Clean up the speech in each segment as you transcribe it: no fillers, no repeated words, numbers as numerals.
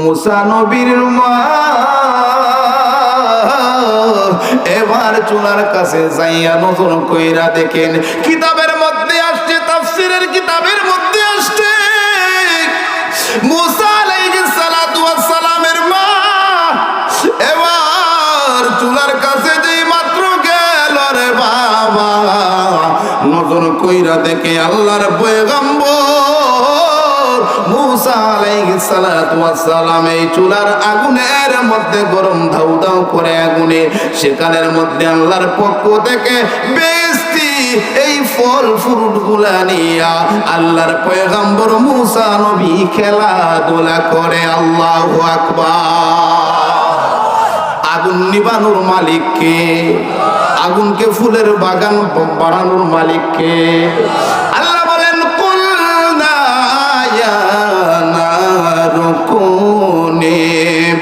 মুসা নবীর মা এবার চুলার কাছে যাইয়া নজর কইরা দেখেন, কিতাবের মধ্যে আসছে, তাফসীরের কিতাবের মধ্যে আসছে, মুসা আলাইহিস সালাতু ওয়াস সালামের মা এবার চুলার কাছে যেই মাত্র গেল রে বাবা, নজর কইরা দেখে আল্লাহর পয়গম্বর মুসা আলাইহিস সালাতু ওয়াস সালাম এই চুলার আগুনের মধ্যে গরম ধাউ ধাউ করে আগুনে, সেখানের মধ্যে আল্লাহর পক্ষ থেকে বেহেশতি এই ফল ফ্রুট গুলা নিয়া আল্লাহর পয়গম্বর মুসা নবী খেলাধুলা করে। আল্লাহু আকবার। আগুন নিবানোর মালিক কে? আগুনকে ফুলের বাগান বানানোর মালিক কে? আল্লাহ বলেন, কুলনা ইয়া নারু কুনি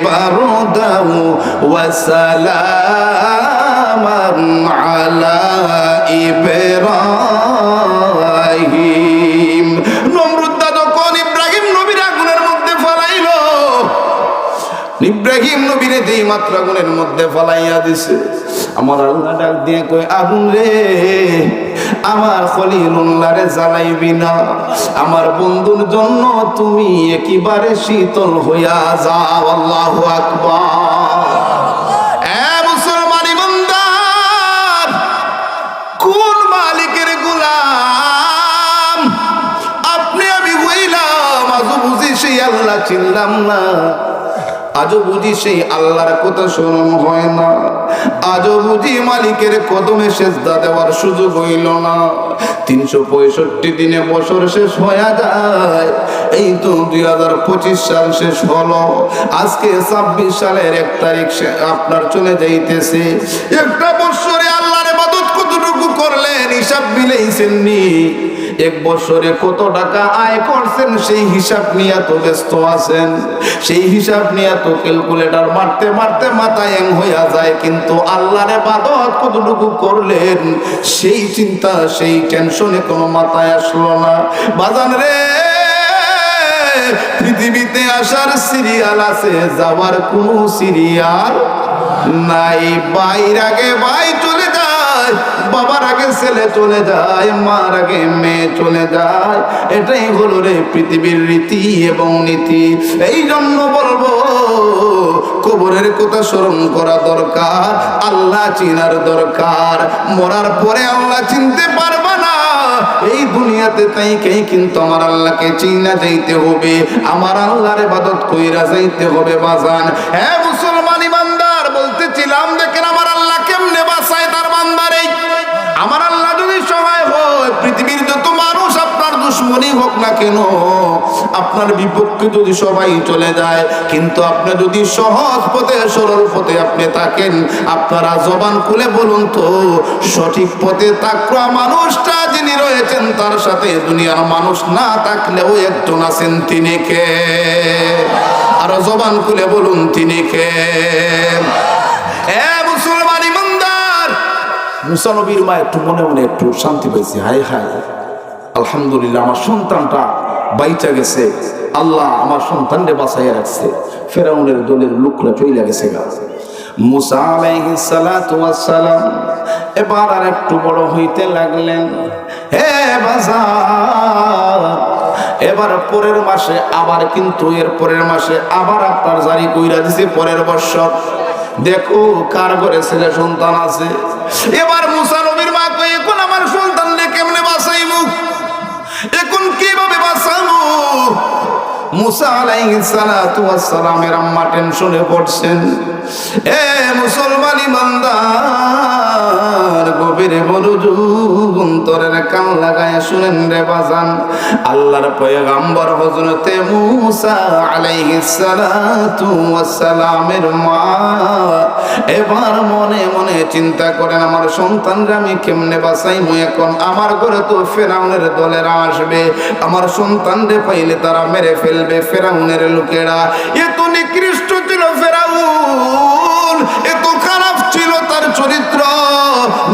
বারদাও ওয়া সালামান আলা ইব্রাহিম। নমরুদ যখন ইব্রাহিম নবীর আগুনের মধ্যে ফলাইলো, ইব্রাহিম নবীরে যেই মাত্র আগুনের মধ্যে ফলাইয়া দিছে, আমার আল্লাহ ডাক দিয়ে কই, আগুন রে আমার খলিলুল্লাহ রে জ্বালাইবি না, আমার বন্ধুর জন্য তুমি একেবারে শীতল হইয়া যাও। আল্লাহু আকবার। এ মুসলমান ইমানদার, কোন মালিকের গোলাম আপনি আমি হইলাম? আজও বুঝি সেই আল্লাহ চিনলাম না, আজও বুঝি সেই আল্লাহর কথা স্মরণ হয় না, আজও বুঝি মালিকের কদমে সেজদা দেওয়ার সুযোগ হইল না। 365 দিনে বছর শেষ হয়ে যায়, এই তো 2025 সাল শেষ হলো, আজকে 26 সালের 1 তারিখ আপনার চলে যাইতেছে। একটা বছরে আল্লাহর ইবাদত কতটুকু করলেন হিসাব মিলাইছেন নি? 1 বছরে কত টাকা আয় করছেন সেই হিসাব নিয়ে তো ব্যস্ত আছেন, সেই হিসাব নিয়ে তো ক্যালকুলেটর মারতে মারতে মাথা হ্যাং হইয়া যায়, কিন্তু আল্লাহর ইবাদত কতটুকু করলেন সেই চিন্তা সেই টেনশনে কোনো মাথায় আসলো না। বাজান রে, পৃথিবীতে আসার সিরিয়াল আছে, যাওয়ার কোনো সিরিয়াল নাই। ভাইয়ের আগে ভাই চলে যায়, বাবার আগে ছেলে চলে যায়, মার আগে মেয়ে চলে যায়, এটাই হলো রে পৃথিবীর রীতি এবং নীতি। এই জন্য বলবো, কবরের কথা স্মরণ করা দরকার, আল্লাহ চিনার দরকার। মরার পরে আল্লাহ চিনতে পারবা না, এই দুনিয়াতে তাইকেই কিন্তু আমার আল্লাহকে চিনা যাইতে হবে, আমার আল্লাহর ইবাদত কইরা যাইতে হবে। বাজান, হ্যাঁ মুসলমান ইমানদার, বলতেছিলাম দেখেন আমার আল্লাহ কেমনে বাঁচায় তার বান্দারে। আমার আল্লাহ যদি সহায় হয়, পৃথিবীর যত মানুষ আপনার দুশ্মনী হোক না কেন, আপনার বিপক্ষে যদি সবাই চলে যায়, কিন্তু আপনি যদি সহজ পথে সরল পথে আপনি থাকেন, আপনারা জবান খুলে বলুন তো, সঠিক পথে তাকওয়া মানুষটা যিনি রয়েছেন তার সাথে দুনিয়ার মানুষ না থাকলেও একজন আছেন, তিনি কে? আর জবান খুলে বলুন, তিনি কে? মুসলমান ইমানদার, মুসা নবীর মা একটু মনে মনে একটু শান্তি পেয়েছে, হায় হায় আলহামদুলিল্লাহ আমার সন্তানটা বাইচা গেছে, আল্লাহ আমার সন্তানকে বাঁচাইয়া রাখছে, ফেরাউনের দলের লোকরা চলে গেছে গা। মুসা আলাইহিস সালাতু ওয়াস সালাম এবার আর একটু বড় হইতে লাগলেন। হে বাজার, এবার পরের মাসে আবার, কিন্তু এর পরের মাসে আবার আপনার জারি কইরা দিছে পরের বছর। দেখো কার ঘরে ছেলে সন্তান আছে। এবার মুসা নবীর মা কই, এখন আমার সন্তানকে কেমনে বাঁচাইবো, এখন কিভাবে বাঁচাবো? মুসা আলাইহিস সালাতু ওয়াস সালামের আম্মা টেনশনে পড়ছেন। এ মুসলমান ইমানদার, গভীরে মনোযোগ অন্তরের কান লাগায় শুনেন রে বাজান, আল্লাহর পয়গম্বর হযরতে মুসা আলাইহিস সালাতু ওয়াস সালামের মা এবার মনে মনে চিন্তা করেন, আমার সন্তানরা আমি কেমনে বাঁচাইবো? এখন আমার ঘরে তো ফেরাউনের দলেরা আসবে, আমার সন্তানরে পাইলে তারা মেরে ফেলবে ফেরাউনের লোকেরা। এত নিকৃষ্ট ছিল ফেরাউন, এত খারাপ ছিল তার চরিত্র,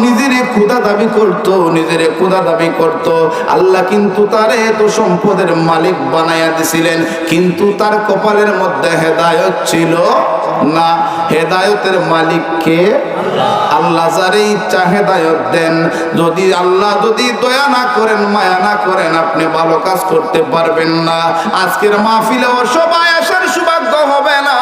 নিজের খোদা দাবি করত, নিজের খোদা দাবি করত, আল্লাহ কিন্তু তার এত সম্পদের মালিক বানাইয়া দিছিলেন, কিন্তু তার কপালের মধ্যে হেদায়েত ছিল না। হেদায়েতের মালিক কে? আল্লাহ। যারে ইচ্ছা হেদায়েত দেন। যদি আল্লাহ যদি দয়া না করেন, মায়া না করেন, আপনি ভালো কাজ করতে পারবেন না। আজকের মাহফিলে সবাই আসার সৌভাগ্য হবে না।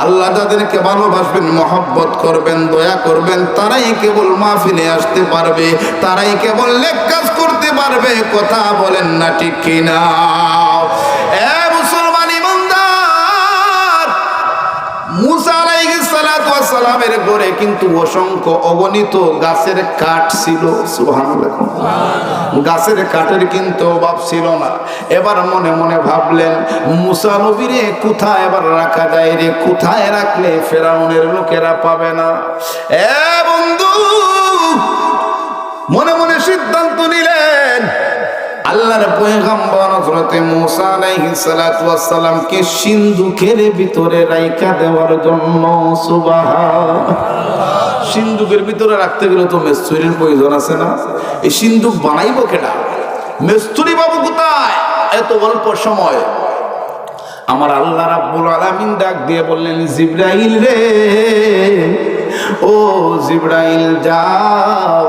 আল্লাহ যাদেরকে ভালোবাসবেন, মহব্বত করবেন, দয়া করবেন, তারাই কেবল মাহফিলে আসতে পারবে, তারাই কেবল নেক কাজ করতে পারবে। কথা বলেন না ঠিক কিনা? মুসলমান ইমানদার, মুসা আলাইহিস সালাতু ওয়াস সালামের ঘরে কিন্তু অসংখ্য অগণিত গাছের কাঠ ছিল। সুবহানাল্লাহ। গাছের কাঠের কিন্তু অভাব ছিল না। এবার মনে মনে ভাবলেন, মুসা নবীরে কোথায় এবার রাখা যায় রে? কোথায় রাখলে ফেরাউনের লোকেরা পাবে না? বন্ধু, মনে মনে সিদ্ধান্ত নিলেন আল্লাহর পয়গম্বর হযরত মুসা আলাইহিস সালাতু ওয়াস সালামকে সিন্ধুকের ভিতরে রাইখা দেওয়ার জন্য। সুবহানাল্লাহ। সিন্ধুকের ভিতরে রাখতে গেলে তো মিস্ত্রির প্রয়োজন আছে না? এই সিন্ধুক বানাইবো কেডা? মিস্ত্রি বাবু কোথায়? এত অল্প সময়। আমার আল্লাহ রাব্বুল আলামিন ডাক দিয়ে বললেন, জিবরাইল রে, ও জিবরাইল যাও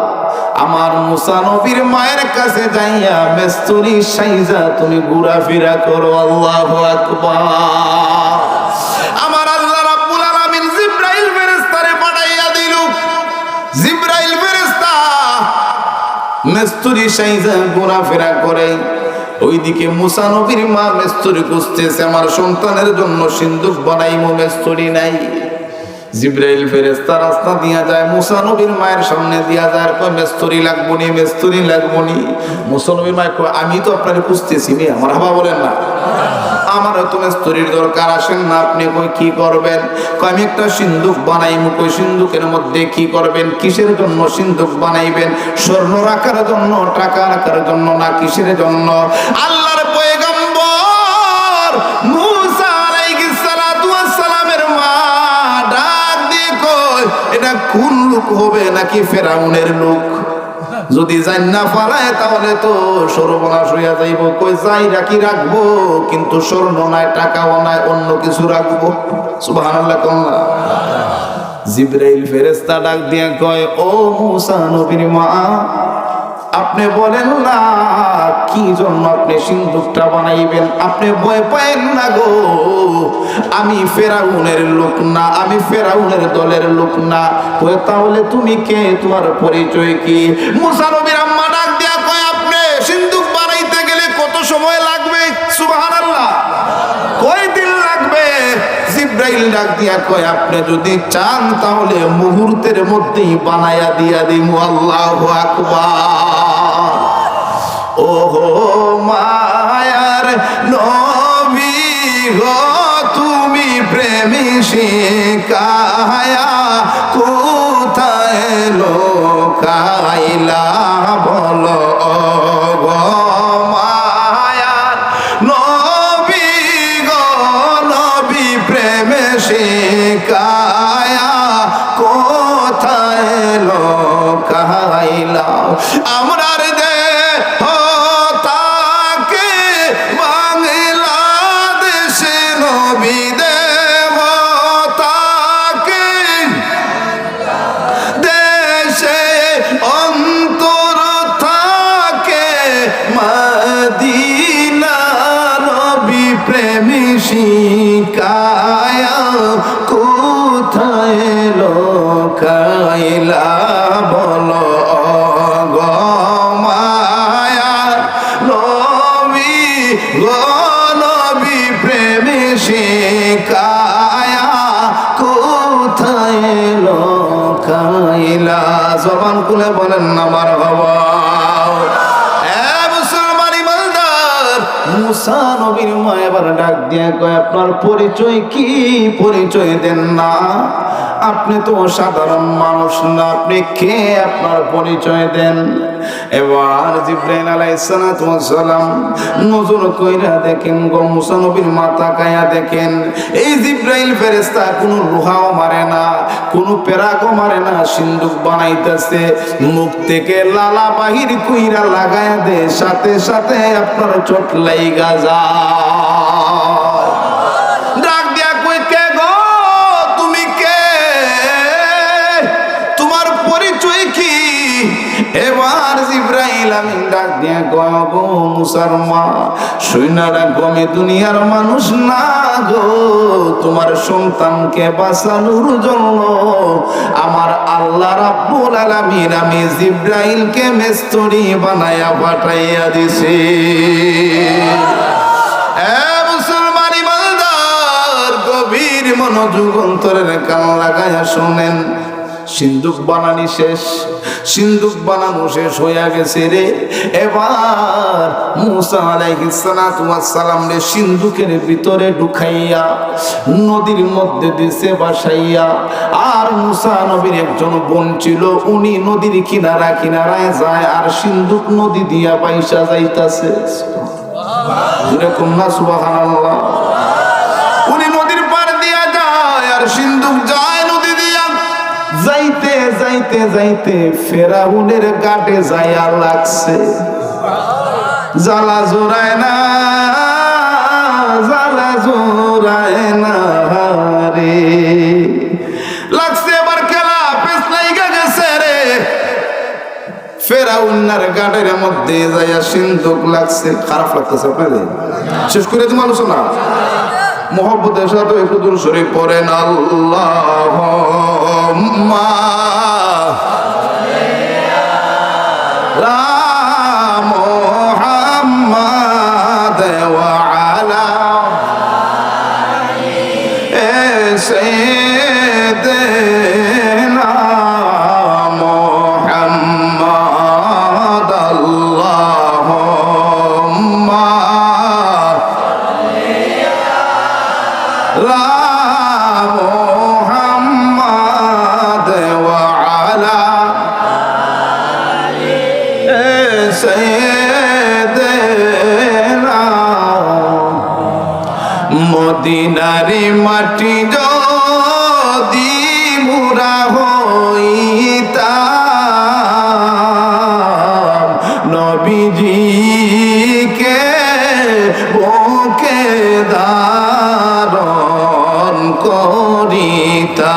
আমার মুসা নবীর মায়ের কাছে যাইয়া মিস্ত্রি সাইজা তুমি ঘোরাফেরা করো। আল্লাহু আকবার। আমার আল্লাহ রাব্বুল আলামিন জিবরাইল ফেরেশতারে পাঠাইয়া দিল। জিবরাইল ফেরেশতা মিস্ত্রি সাইজা ঘোরাফেরা করে। ওইদিকে মুসা নবীর মা মিস্ত্রি খুঁজতেছে, আমার সন্তানের জন্য সিন্ধুক বানাইমো, মিস্ত্রি নাই। জিবরাইল ফেরেশতা রাস্তা দিয়া যায়, মুসা নবীর মায়ের সামনে দিয়া যায়, কয় মিস্ত্রি লাগবো নি, মিস্ত্রি লাগবো নি। মুসা নবীর মা কয়, আমি তো আপনাকে খুঁজতেছি, আমার হাবা বলেন না, আমার তো মিস্ত্রির দরকার, আসেন না। আপনি কই কি করবেন? কয় আমি একটা সিন্ধুক বানাইমু। কই সিন্ধুকের মধ্যে কি করবেন? কিসের জন্য সিন্ধুক বানাইবেন? স্বর্ণ রাখার জন্য, টাকা রাখার জন্য, না কিসের জন্য? আল্লাহর পয়গম্বর মুসা আলাইহিস সালাতু ওয়াস সালামের মা ডাক দিয়ে কয়, এটা কোন লোক হবে? নাকি ফেরাউনের লোক? যদি জান্না ফালায় তাহলে তো সর্বনাশ হইয়া যাইব। কই যাই রাখি রাখবো, কিন্তু স্বর্ণ নাই, টাকাও নাই, অন্য কিছু রাখবো। সুবহানাল্লাহ। কন্যা জিবরাইল ফেরেশতা ডাক দিয়া কয়, ও মুসা নবীর মা, আপনি বলেন না কি জন্য আপনি সিন্ধুকটা বানাইবেন? আপনি ভয় পায়েন না গো, আমি ফেরাউনের লোক না, আমি ফেরাউনের দলের লোক না। কই তাহলে তুমি কে? তোমার পরিচয় কি? মুসা নবীর আম্মা ডাক দিয়া কয়, আপনি সিন্ধুক বানাইতে গেলে কত সময় লাগবে? সুবহানাল্লাহ। কয় দিন লাগবে? জিবরাইল ডাক দিয়া কয়, আপনি যদি চান তাহলে মুহূর্তের মধ্যেই বানায়া দিয়া দিমু। আল্লাহু আকবার। ওহো মায়ার নবী গো, তুমি প্রেমী শিখায়া কোথায় লোকাইলা বলো গো মায়ার নবী গো, নবী প্রেমে শিখায়া কোথায় লোকাইলা? আমরার শিকায়া কোথায় লোকাইলা বলো গো মায়ার নবী গো, নবী প্রেমী শিকায়া কোথায় লোকাইলা? জবান খুলে বলেন না মারহাবা। মুসা নবীর মা এবার ডাক দিয়ে কয়, আপনার পরিচয় কি? পরিচয় দেন না। আপনি তো সাধারণ মানুষ না, আপনি কে, আপনার পরিচয় দেন। এবার জিবরাইল আলাইহিস সালাম নজর কইরা দেখেন গো মুসা নবীর মাথা কায়া দেখেন, এই জিবরাইল ফেরেশতা কোনো লোহাও মারে না, কোনো পেরাকও মারে না, সিন্দুক বানাইতেছে, মুখ থেকে লালা বাহির কইরা লাগায়া দে, সাথে সাথে আপনার চোট লাইগা যায়। ডাক দিয়া কই, কে গো, তুমি কে, তোমার পরিচয় কি? এবার জিবরাইল আমিন ডাক দিয়া কয়, গো মুসার মা, শুইনা রাখো আমি দুনিয়ার মানুষ না গো, তোমার সন্তানকে বাঁচানোর জন্য আমার আল্লাহ রাব্বুল আলামিন আমি জিবরাইলকে মিস্ত্রি বানায়া পাঠাইয়া দিছি। মুসলমান ইমানদার, গভীর মনোযোগ অন্তরের কান লাগায়া শোনেন। সিন্দুক বানানি শেষ, সিন্দুক বানানো শেষ হইয়া গেছে রে। এবার মুসা আলাইহিস সালাম রে সিন্দুকের ভিতরে ঢুকাইয়া নদীর মধ্যে দিছে বাসাইয়া। আর মুসা নবীর একজন বোন ছিল, উনি নদীর কিনারা কিনারায় যায় আর সিন্দুক নদী দিয়া বাইসা যাইতাছে। এরকম না সুবহানাল্লাহ। উনি নদীর পার দিয়া যায় আর সিন্দুক যায় নদী দিয়া। যাইতে যাইতে যাইতে ফেরাউনের ঘাটে যাইয়া লাগছে। জ্বালা জোড়ায় না, জ্বালা জোড়ায় না রে, লাগছে এবার খেলা পেছ লাইগা গেছে রে। ফেরাউনের ঘাটের মধ্যে যাইয়া সিন্দুক লাগছে। খারাপ লাগতেছে আপনাদের? শেষ করে তুমি আলোচনা মোহব্বতের সাথে একটু দূর শরীফ পড়েন, আল্লাহুম্মা লা মুহাম্মাদ ওয়া আলা সাইয়্যিদিনা মুহাম্মাদ, আল্লাহুম্মা লা মুহাম্মাদ ওয়া আলা সাইয়্যিদিনা। মদিনার মাটি যদি মুরা হইতাম, নবীজিকে বুকে ধারণ করিতাম।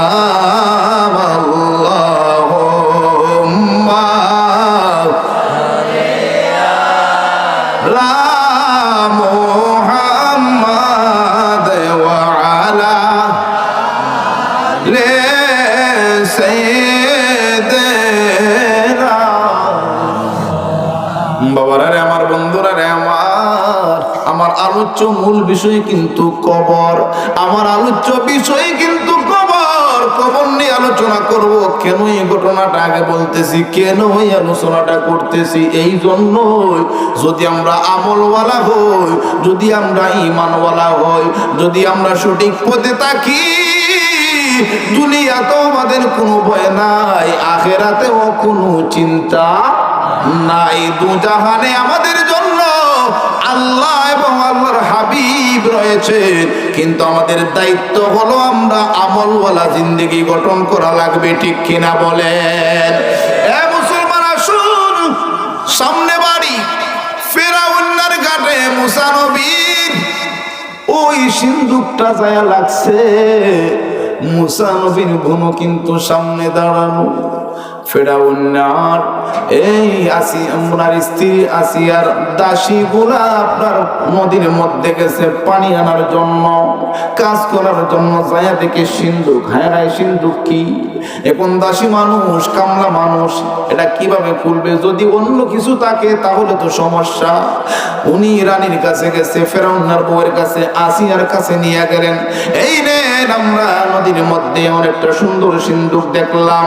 আল্লাহুম্মা লা মুহাম্মাদ ওয়া আলা সাইয়্যিদিনা। বাবারা রে, আমার বন্ধুরা রে, আমার আলোচ্য মূল বিষয় কিন্তু কবর। আমার আলোচ্য বিষয় কিন্তু কবর। কবর নিয়ে আলোচনা করব। কেন এই ঘটনাটা আগে বলতেছি, কেন এই আলোচনাটা করতেছি? এই জন্যই, যদি আমরা আমলওয়ালা হই, যদি আমরা ঈমানওয়ালা হই, যদি আমরা সঠিক পথে থাকি, দুনিয়াতেও আমাদের কোনো ভয় নাই, আখিরাতেও কোনো চিন্তা নাই। দুজাহানে আমাদের জন্য আল্লাহ এবং আল্লাহর হাবিব রয়েছে। কিন্তু আমাদের দায়িত্ব হলো আমরা আমলওয়ালা জিন্দেগি গঠন করা লাগবে, ঠিক কিনা বলেন? এ মুসলমান, আসুন, সামনে বাড়ি ফেরাউনের ঘাটে মুসা নবীর ওই সিন্দুকটা যায়া লাগছে। মুসা নবীর বোনও কিন্তু সামনে দাঁড়ানো। ফেরাউনার এই ওনার স্ত্রী আসিয়ার দাসীগুলা আপনার নদীর মধ্যে গেছে পানি আনার জন্য, কাজ করার জন্য। যায়া দেখে সিন্দুক। হ্যাঁ, সিন্দুক কি? এখন দাসী মানুষ, কামলা মানুষ, এটা কিভাবে খুলবে? যদি অন্য কিছু থাকে তাহলে তো সমস্যা। উনি রানীর কাছে গেছে, ফেরাউনার বউয়ের কাছে, আসিয়ার কাছে নিয়ে গেলেন। এই নেন, আমরা নদীর মধ্যে অনেকটা সুন্দর সিন্দুক দেখলাম।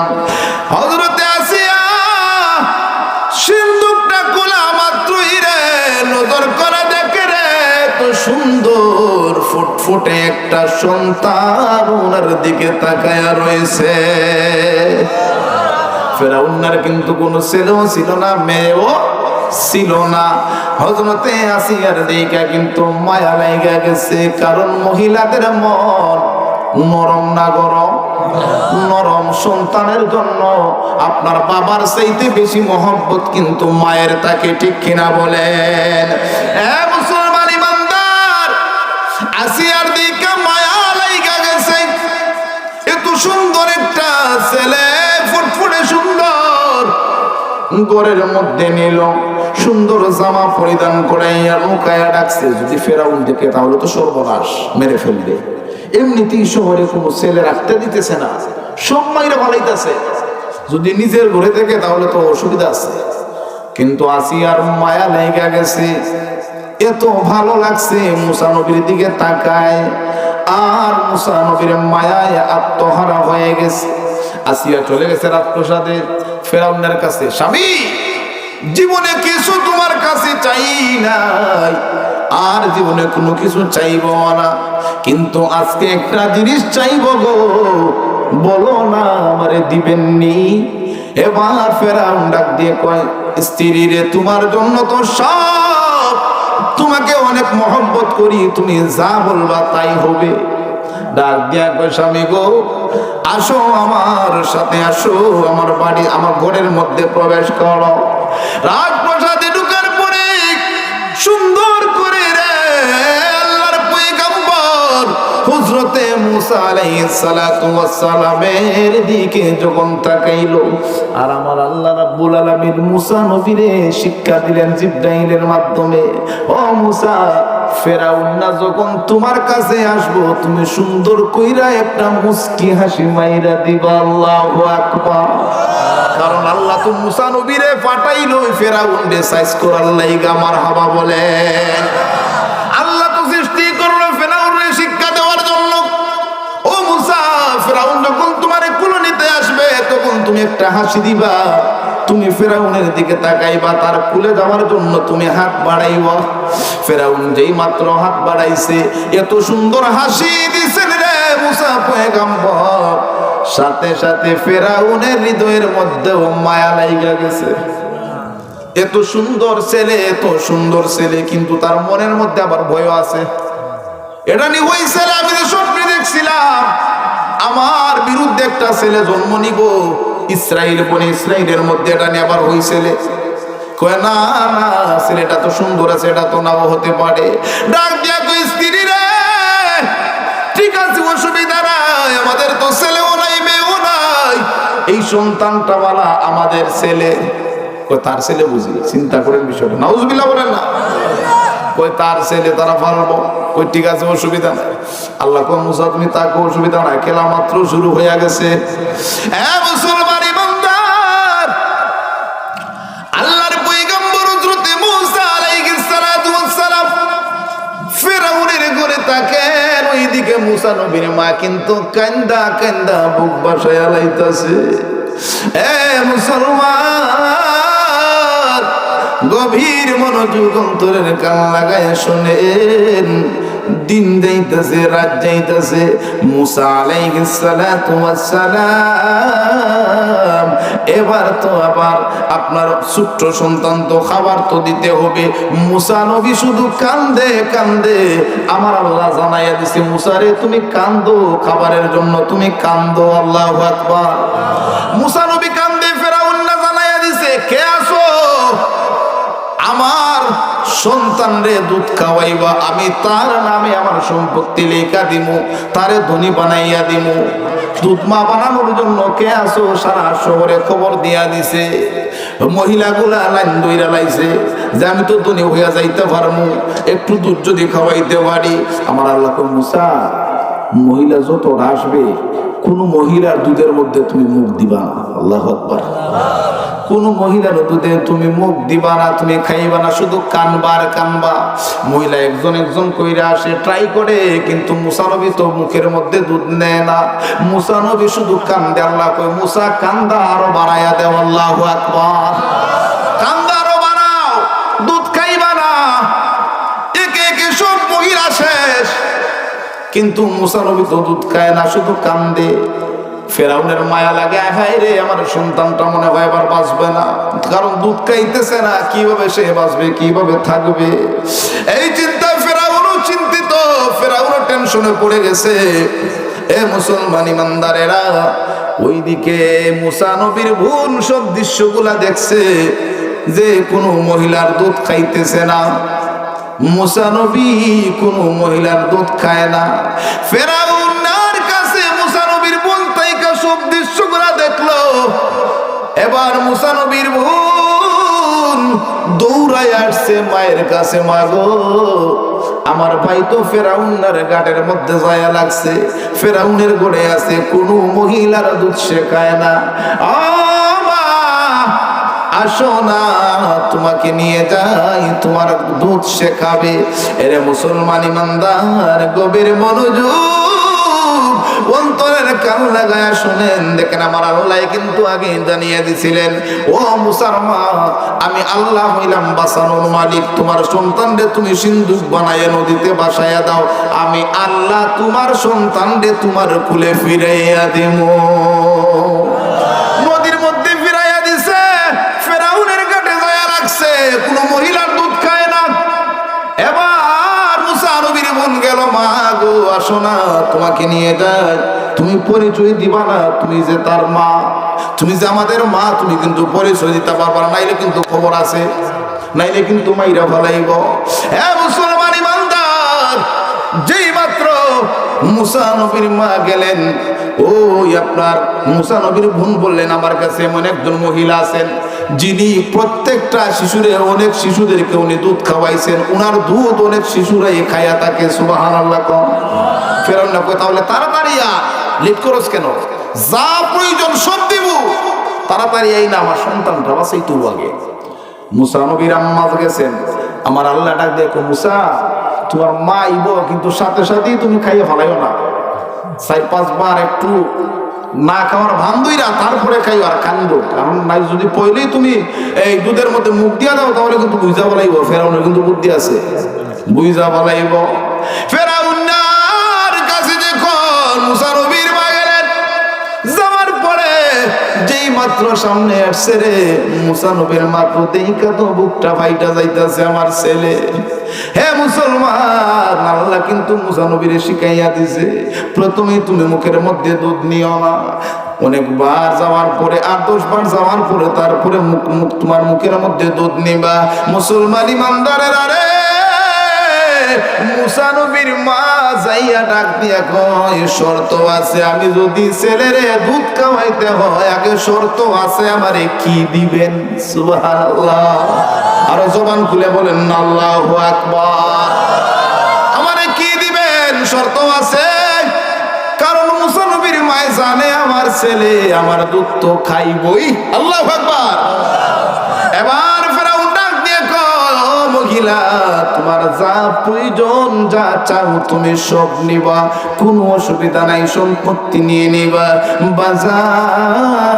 হযরতে আসিয়া সিন্দুকটা খোলা মাত্রই রে নজর করে দেখে রে, তো সুন্দর ফুটফুটে একটা সন্তান ওনার দিকে তাকায়া রয়েছে। ফেরাউনের কিন্তু কোনো ছেলেও ছিল না, মেয়েও ছিল না। হযরতে আসিয়ার দিকে কিন্তু মায়া লাগা গেছে, কারণ মহিলাদের মন নরম না গরম? নরম। সন্তানের জন্য আপনার বাবার চাইতে বেশি মহব্বত কিন্তু মায়ের তাকে, ঠিক কিনা বলেন? মুসলমান ইমানদার, আসিয়ার দিকে মায়া লাগা গেছে। এত সুন্দর একটা ছেলে, ফুটফুটে সুন্দর, ঘরের মধ্যে নিল, সুন্দর জামা পরিধান করাইয়া লুকায়া ডাকছে। যদি ফেরাউন দেখে তাহলে তো সর্বনাশ, মেরে ফেলবে। এমনিতেই শহরে কোনো ছেলে রাখতে দিতেছে না, সব মাইরা ভালাইতেছে। যদি নিজের ঘরে থেকে তাহলে তো অসুবিধা আছে। কিন্তু আসিয়ার মায়া লেগে গেছে, এত ভালো লাগছে মুসা নবীর দিকে তাকায়, আর মুসা নবীর মায়ায় আত্মহারা হয়ে গেছে। আসিয়া চলে গেছে রাজপ্রাসাদে ফেরাউনের কাছে। স্বামী, জীবনে কিছু তোমার কাছে চাই নাই, আর জীবনে কোনো কিছু চাইব না, কিন্তু আজকে একটা জিনিস চাইব গো, বলো না আমারে দিবেননি? এবার ফেরাউন ডাক দিয়ে কয়, স্ত্রী রে, তোমার জন্য তো সব, তোমাকে অনেক মহব্বত করি, তুমি যা বলবা তাই হবে। ডাক দিয়া কয়, স্বামী গো, আসো আমার সাথে, আসো আমার বাড়ি, আমার ঘরের মধ্যে প্রবেশ করো। রাজপ্রাসাদে ঢুকার পরে সুন্দর করে রে আল্লাহর পয়গম্বর হযরতে মুসা আলাইহিস সালাতু ওয়াস সালামের দিকে যখন তাকাইলো, আর আমার আল্লাহ রাব্বুল আলামিন মুসা নবীরে শিক্ষা দিলেন জিবরাইলের মাধ্যমে, ও মুসা, ফেরাউন না যখন তোমার কাছে আসবো, তুমি সুন্দর কইরা একটা মুস্কি হাসি মাইরা দিবা। আল্লাহু আকবার। কারণ আল্লাহ তো মুসা নবীরে পাঠাইলো ফেরাউন রে সাইজ করার লাইগা। মারহাবা বলেন। আল্লাহ তো সৃষ্টি করলো ফেরাউনরে শিক্ষা দেওয়ার জন্য। ও মুসা, ফেরাউন যখন তোমারে কুলো নিতে আসবে, তখন তুমি একটা হাসি দিবা, তুমি ফেরাউনের দিকে তাকাইবা, তার কুলে যাওয়ার জন্য তুমি হাত বাড়াইবা। ফেরাউন যেই মাত্র হাত বাড়াইছে, এত সুন্দর হাসি দিছেন রে মুসা পয়গম্বর, সাথে সাথে ফেরাউনের হৃদয়ের মধ্যেও মায়া লাইগা গেছে। এত সুন্দর ছেলে, এত সুন্দর ছেলে, কিন্তু তার মনের মধ্যে আবার ভয় আছে। এটা নিয়ে ওই ছেলে আমি যে স্বপ্নে দেখছিলাম, আমার বিরুদ্ধে একটা ছেলে জন্ম নিব, ইসরাইল বনে ইসরাইলের মধ্যে, এটা নিয়ে আবার ওই ছেলে কয়, না না, ছেলেটা তো সুন্দর আছে, এটা তো নাও হতে পারে। ডাক দিয়া কই, স্ত্রী রে, ঠিক আছে, অসুবিধা নাই, আমাদের তো ছেলেও নাই মেয়েও নাই, এই সন্তানটা বালা আমাদের ছেলে। কই, তার ছেলে বুঝি? চিন্তা করেন বিষয়টা, নাউজুবিল্লাহ বলেন না। কই, তার ছেলে, তারা পারবো। কই, ঠিক আছে, অসুবিধা নাই। আল্লাহ কই, মুসা তুমি তাকে অসুবিধা নাই, খেলা মাত্র শুরু হয়ে গেছে। মুসলমান ইমানদার, আল্লাহর পয়গম্বর হযরতে মুসা আলাইহিস সালাতু ওয়াস সালাম ফেরাউনের ঘরে তাকেন, ওইদিকে মুসা নবীর মা কিন্তু কান্দা কান্দা বুক বাসায় লাইতাছে। মুসলমান, গভীর মনোযোগ অন্তরের কান লাগায় শোনেন। দিন যাইতেছে, রাত যাইতেছে, মুসা আলাইহিস সালাতু ওয়াস সালাম এবার তো আবার আপনার ছোট্ট সন্তান, তো খাবার তো দিতে হবে। মুসা নবী শুধু কান্দে কান্দে, আমার আল্লাহ জানাইয়া দিছে, মুসা রে, তুমি কান্দো খাবারের জন্য, তুমি কান্দো। আল্লাহু আকবার। মুসা নবী কান্দে, ফেরাউন না জানাইয়া দিছে, কে আসো? আমার সন্তান রে দুধ খাওয়াইবা, আমি তার নামে আমার সম্পত্তি লেখা দিমু, তারে ধনী বানাইয়া দিমু। দুধ মা বানানোর জন্য কে আসো? সারা শহরে খবর দিয়া দিছে। মহিলাগুলা লাইন দইরা লাইছে যে আমি তো ধনী হইয়া যাইতে পারমু, একটু দুধ যদি খাওয়াইতে পারি। আমার আল্লাহ কই, মুসা, মহিলা যত আসবে, কোন মহিলার দুধের মধ্যে তুমি মুখ দিবা না। আল্লাহু আকবার। কোন মহিলার দুধে তুমি মুখ দিবা না, তুমি খাইবা না, শুধু কানবা আর কানবা। মহিলা একজন একজন কইরা আসে, ট্রাই করে, কিন্তু মুসা নবী তো মুখের মধ্যে দুধ নেয় না। মুসা নবী শুধু কান্দে। আল্লাহ কই, মুসা, কান্দা আরো বাড়াইয়া দেও। আল্লাহু আকবার। কান্দা আরো বাড়াও, দুধ খাইবা না। একে একে সব মহিলা শেষ। কিন্তু মুসা নবী তো দুধ খায় না, শুধু কান্দে। ফেরাউনের মায়া লাগে, হায় রে আমার সন্তানটা মনে হয় এবার বাঁচবে না, কারণ দুধ খাইতেছে না, কিভাবে সে বাঁচবে, কিভাবে থাকবে। এই চিন্তা ফেরাউনও চিন্তিত, ফেরাউনও টেনশনে পড়ে গেছে। এ মুসলমান ইমানদারেরা, ওইদিকে মুসা নবীর বোন সব দৃশ্যগুলা দেখছে যে কোনো মহিলার দুধ খাইতেছে না, মুসা নবী কোনো মহিলার দুধ খায় না। ফেরাউনের কাছে মুসা নবীর বোন তাইকা সব দৃশ্যগুলা দেখলো। এবার মুসা নবীর বোন দৌড়ায় আসছে মায়ের কাছে, মা গো আমার ভাই তো ফেরাউনের গাড়ের মধ্যে যায় লাগছে, ফেরাউনের গড়ে আছে, কোনো মহিলার দুধ সে খায় না। আসো না তোমাকে নিয়ে যাই, তোমার দুধ সে খাবে। এরে মুসলমান ইমানদার, গভীর মনোযোগ, অন্তরের কান লাগায়া শুনেন। দেখেন আমার আল্লাহ কিন্তু আগে জানিয়ে দিছিলেন, ও মুসার মা, আমি আল্লাহ হইলাম বাঁচানোর মালিক। তোমার সন্তানরে তুমি সিন্দুক বানায় নদীতে বাসায়া দাও, আমি আল্লাহ তোমার সন্তানরে তোমার কুলে ফিরাইয়া দেব। নদীর মধ্যে ফিরাইয়া দিছে, ফেরাউনের ঘাটে যায় রাখছে, কোন মহিলার দুধ খায় না। এবার মুসা নবীর বোন গেল, মা গো আসো না তোমাকে নিয়ে যাই। তুমি পরিচয় দিবা না, তুমি যে তার মা, তুমি যে আমাদের মা, তুমি কিন্তু পরিচয় দিতে পারবা না, নাইলে কিন্তু খবর আছে, নাইলে কিন্তু মাইরা ফেলাইব। হ্যাঁ মুসলমান ইমানদার, যেই মাত্র মুসা নবীর মা গেলেন, ওই আপনার মুসা নবীর বোন বললেন, আমার কাছে এমন একজন মহিলা আছেন যিনি প্রত্যেকটা শিশুরে, অনেক শিশুদেরকে উনি দুধ খাওয়াইছেন, উনার দুধ অনেক শিশুরাই খায়া থাকে। সুবহানাল্লাহ। ফেরাউন না কই, তাহলে তাড়াতাড়ি আর লেট করস কেন, যা প্রয়োজন সব দিব, তাড়াতাড়ি এই না, আমার সন্তানটা বাঁচাই তুই আগে। মুসা নবীর আম্মা গেছেন, আমার আল্লাহ ডাক দেখো, মুসা তোমার মা আইব, কিন্তু সাথে সাথেই তুমি খাইয়ে ফেলাইও না, 4-5 বার একটু না খাওয়ার ভান দইরা তারপরে খাইও, আর কান্দো, কারণ নাই যদি পয়লেই তুমি এই দুধের মধ্যে মুখ দিয়া দাও, তাহলে কিন্তু বুঝা বলাইব। ফেরাউনের কিন্তু বুদ্ধি আছে, বুঝা বলাইব। ফেরাউনের কাছে যখন মুসা নবীর মা গেলেন, যাওয়ার পরে যেই মাত্র সামনে আসছে রে, মুসা নবীর মাত্র দেখা তো বুকটা ফাইটা যাইতেছে, আমার ছেলে। হে মুসলমান, আল্লাহ কিন্তু মুসা নবীরে শিখাইয়া দিছে, প্রথমেই তুমি মুখের মধ্যে দুধ নিও না, অনেকবার যাওয়ার পরে, 8-10 বার যাওয়ার পরে তারপরে মুখ তোমার মুখের মধ্যে দুধ নিবা। মুসলমান ইমানদারের, আরে মুসা নবীর মা যাইয়া ডাক দিয়া কয়, শর্ত আছে, আমি যদি ছেলেরে দুধ খাওয়াইতে হয়, আগে শর্ত আছে, আমারে কি দিবেন? সুবহানাল্লাহ। আরো জবান খুলে বলেন আল্লাহু আকবার। আমারে কি দিবেন? শর্ত আছে, কারণ মুসা নবীর মায় জানে আমার ছেলে আমার দুধ তো খাইবই। আল্লাহু আকবার। এবার ফেরাউন ডাক দিয়ে কয়, ও মহিলা, তোমার যা প্রয়োজন, যা চাও তুমি সব নিবা, কোনো অসুবিধা নাই, সম্পত্তি নিয়ে নিবা, বাজার।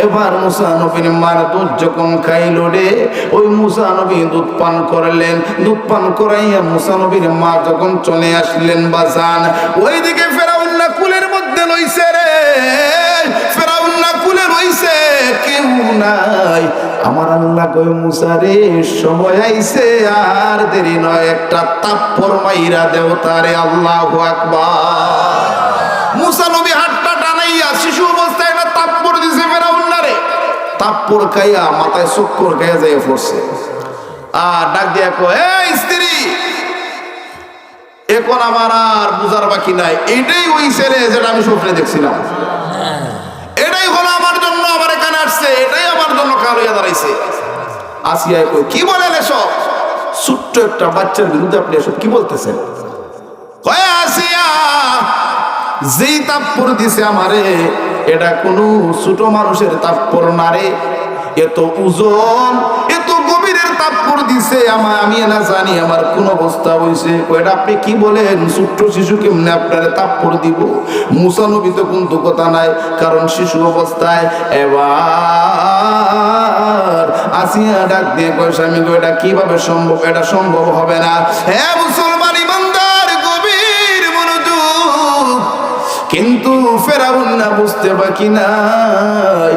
এবার মুসা নবীর মার দুধ যখন খাইল রে, ওই মুসা নবী দুধ পান করলেন, দুধ পান করাইয়া মুসা নবীর মা যখন চলে আসলেন বাজান, ওইদিকে ফেরাউন না কুলের মধ্যে লইছে রে, ফেরাউন না কুলে লইছে, কেউ নাই। আমার আল্লাহ কই, মুসা রে সময় আইছে, আর দেরি নয়, একটা তাপ্পড় মাইরা দেও তারে। আল্লাহু আকবার। মুসা নবী হাতটা টানাইয়া শিশু অবস্থায় একটা তাপ্পড় দিছে ফেরাউন না রে, তাপ্পড় খাইয়া মাথায় চক্কর খাইয়া যাইয়া পড়ছে। আর ডাক দিয়া কয়, এই স্ত্রী, এখন আমার আর বুঝার বাকি নাই, এটাই ওই ছেলে যেটা আমি স্বপ্নে দেখছিলাম, এটাই হলো আমার জন্য আমার এখানে আসছে, এটাই আমার জন্য কাল হইয়া দাঁড়াইছে। আসিয়া কই, কি বলেন এসব? ছোট্ট একটা বাচ্চার বিরুদ্ধে আপনি এসব কি বলতেছেন? কয়, আসিয়া যেই তাপ্পড় দিছে আমারে, এটা কোনো ছোট মানুষের তাপ্পড় না রে, এত ওজন, এত গভীরের তাপ্পড় দিছে আমি না জানি আমার কোন অবস্থা হইছে। কয়টা আপনি কি বলেন? ছোট্ট শিশু কেমনে আপনারে তাপ্পড় দিব? মুসা নবী তো কিন্তু কথা নাই, কারণ শিশু অবস্থায়। এবার আসিয়া ডাক দিয়ে কয়, স্বামী গো, এটা কিভাবে সম্ভব? এটা সম্ভব হবে না। হ্যাঁ মুসলমান ইমানদার, গভীর কিন্তু ফেরাউন না বুঝতে বাকি নাই,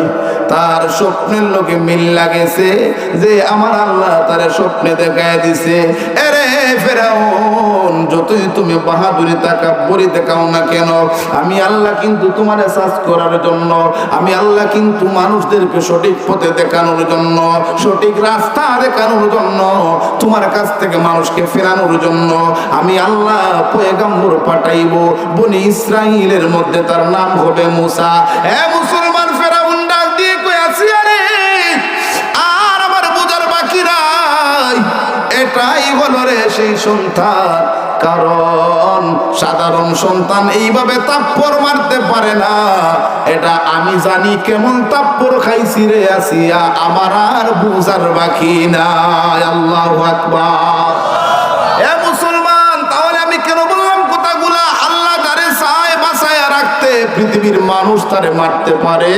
তার স্বপ্নের লোকে মিল লাগেছে যে আমার আল্লাহ তার স্বপ্নে দেখায় দিছে। এরে ফেরাউন, যতই তুমি বাহাদুরি তাকাব্বুরি দেখাও না কেন, আমি আল্লাহ কিন্তু তোমার সাজ করার জন্য, আমি আল্লাহ কিন্তু মানুষদেরকে সঠিক পথে দেখানোর জন্য, সঠিক রাস্তা দেখানোর জন্য, তোমার কাছ থেকে মানুষকে ফেরানোর জন্য আমি আল্লাহ পয়গম্বর পাঠাইব। বনি ইসরাইলের মধ্যে তার নাম হবে মুসা। এ মুসলমান, ফেরাউন ডাক দিয়ে কই আছি, আরে আর আমার বোঝার বাকি নাই, এটাই হলো রে সেই সন্তান। কারণ সাধারণ সন্তান এইভাবে তাপ্পর মারতে পারে না, এটা আমি জানি কেমন তাপ্পর খাইছি রে আসিয়া, আমার আর বুঝার বাকি নাই। আল্লাহু আকবার। এ মুসলমান, তাহলে আমি কেন বললাম কথাগুলা? আল্লাহ তারে চায় বাঁচায়া রাখতে, পৃথিবীর মানুষ তারে মারতে পারে